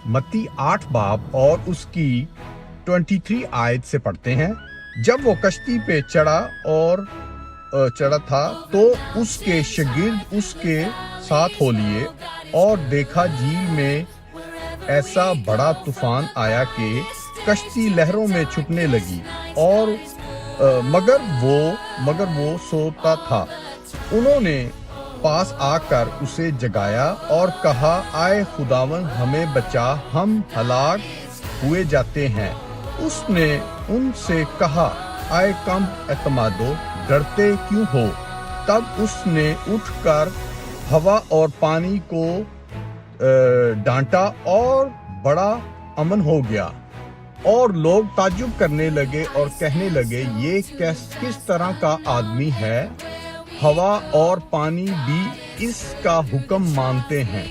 मत्ती 8 बाब और उसकी 23 आयत से पढ़ते हैं। जब वो कश्ती पे चढ़ा था तो उसके शागिर्द उसके साथ हो लिए और देखा झील में ऐसा बड़ा तूफान आया कि कश्ती लहरों में छुपने लगी और मगर वो सोता था। उन्होंने पास आकर उसे जगाया और कहा, आए खुदावन हमें बचा, हम हलाक हुए जाते हैं। उसने उनसे कहा, आए कम एतमादो, डरते क्यों हो? तब उसने उठकर हवा और पानी को डांटा और बड़ा अमन हो गया। और लोग ताज्जुब करने लगे और कहने लगे, ये किस तरह का आदमी है, हवा और पानी भी इसका हुक्म मानते हैं।